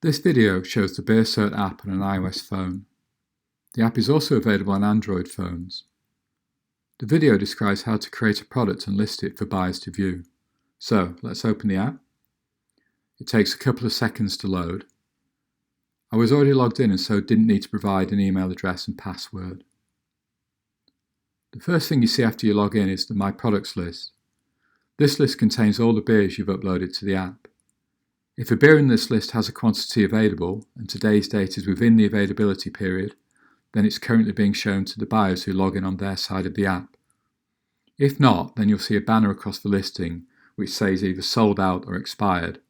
This video shows the BeerCert app on an iOS phone. The app is also available on Android phones. The video describes how to create a product and list it for buyers to view. So let's open the app. It takes a couple of seconds to load. I was already logged in and so didn't need to provide an email address and password. The first thing you see after you log in is the My Products list. This list contains all the beers you've uploaded to the app. If a beer in this list has a quantity available and today's date is within the availability period, then it's currently being shown to the buyers who log in on their side of the app. If not, then you'll see a banner across the listing which says either sold out or expired.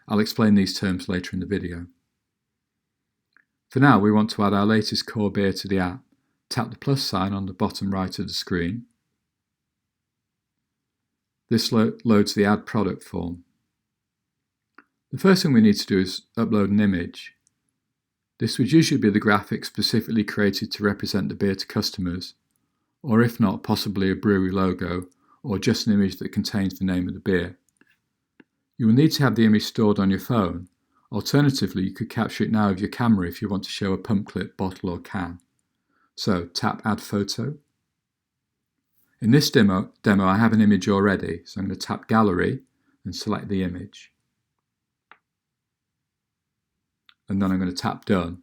I'll explain these terms later in the video. For now, we want to add our latest core beer to the app. Tap the plus sign on the bottom right of the screen. This loads the Add Product form. The first thing we need to do is upload an image. This would usually be the graphic specifically created to represent the beer to customers, or if not, possibly a brewery logo, or just an image that contains the name of the beer. You will need to have the image stored on your phone. Alternatively, you could capture it now with your camera if you want to show a pump clip, bottle or can. So tap Add Photo. In this demo I have an image already, so I'm going to tap Gallery and select the image. And then I'm going to tap Done.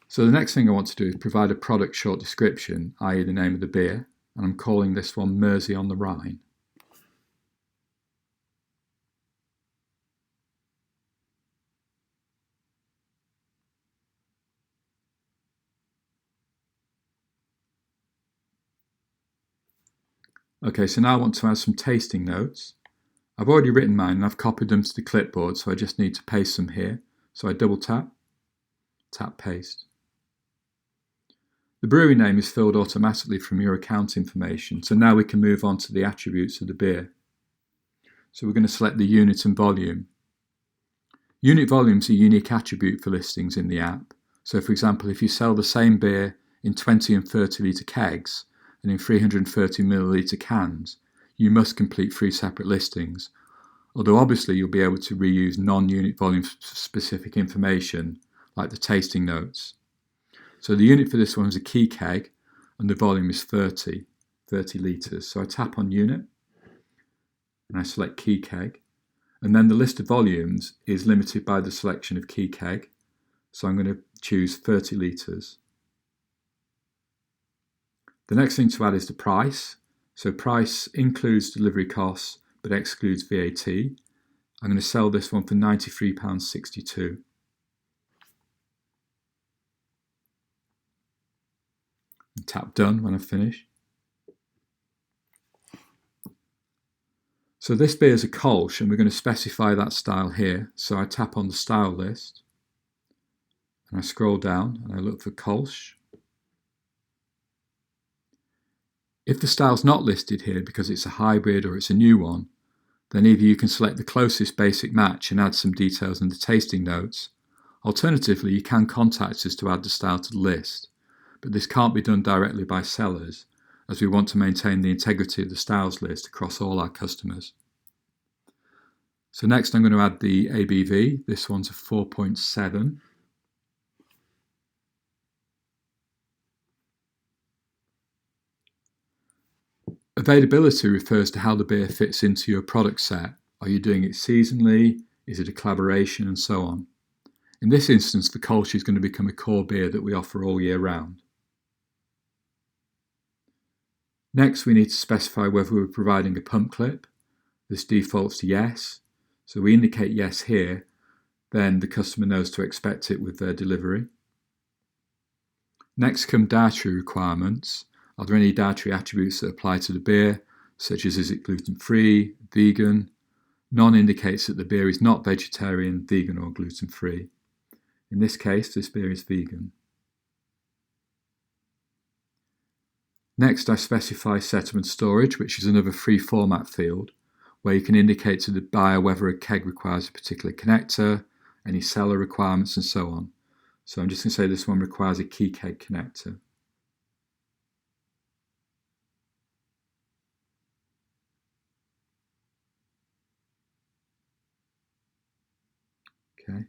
So the next thing I want to do is provide a product short description, i.e. the name of the beer, and I'm calling this one Mersey on the Rhine. Okay, so now I want to add some tasting notes. I've already written mine and I've copied them to the clipboard, so I just need to paste them here. So I double tap, tap Paste. The brewery name is filled automatically from your account information, so now we can move on to the attributes of the beer. So we're going to select the unit and volume. Unit volume is a unique attribute for listings in the app. So for example, if you sell the same beer in 20 and 30 litre kegs and in 330 millilitre cans, you must complete 3 separate listings, although obviously you'll be able to reuse non-unit volume specific information like the tasting notes. So the unit for this one is a key keg and the volume is 30 litres. So I tap on unit and I select key keg, and then the list of volumes is limited by the selection of key keg, so I'm going to choose 30 litres. The next thing to add is the price. So price includes delivery costs but excludes VAT. I'm going to sell this one for £93.62. And tap Done when I've finished. So this beer is a Kolsch and we're going to specify that style here. So I tap on the style list and I scroll down and I look for Kolsch. If the style's not listed here because it's a hybrid or it's a new one, then either you can select the closest basic match and add some details in the tasting notes. Alternatively, you can contact us to add the style to the list, but this can't be done directly by sellers as we want to maintain the integrity of the styles list across all our customers. So next I'm going to add the ABV. This one's a 4.7. Availability refers to how the beer fits into your product set. Are you doing it seasonally? Is it a collaboration? And so on. In this instance, the Kolsch is going to become a core beer that we offer all year round. Next, we need to specify whether we're providing a pump clip. This defaults to yes. So we indicate yes here, then the customer knows to expect it with their delivery. Next come dietary requirements. Are there any dietary attributes that apply to the beer, such as is it gluten-free, vegan? None indicates that the beer is not vegetarian, vegan or gluten-free. In this case, this beer is vegan. Next, I specify settlement storage, which is another free format field, where you can indicate to the buyer whether a keg requires a particular connector, any seller requirements and so on. So I'm just going to say this one requires a key keg connector. Okay.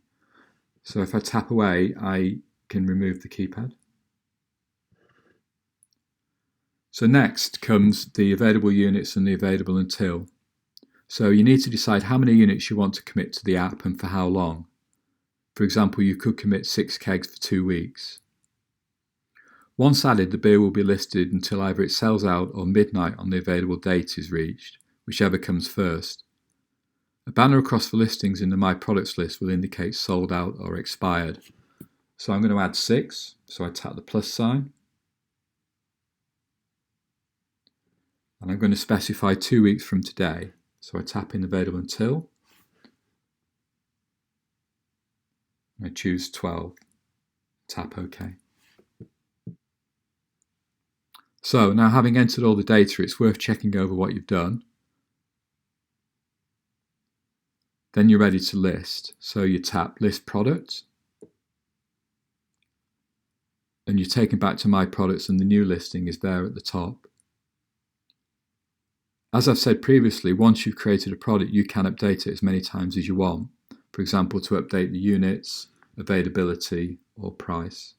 So if I tap away, I can remove the keypad. So next comes the available units and the available until. So you need to decide how many units you want to commit to the app and for how long. For example, you could commit 6 kegs for 2 weeks. Once added, the beer will be listed until either it sells out or midnight on the available date is reached, whichever comes first. A banner across the listings in the My Products list will indicate sold out or expired. So I'm going to add 6, so I tap the plus sign. And I'm going to specify 2 weeks from today. So I tap in available until. I choose 12. Tap OK. So now, having entered all the data, it's worth checking over what you've done. Then you're ready to list. So you tap List Product. And you're taken back to My Products and the new listing is there at the top. As I've said previously, once you've created a product, you can update it as many times as you want. For example, to update the units, availability, or price.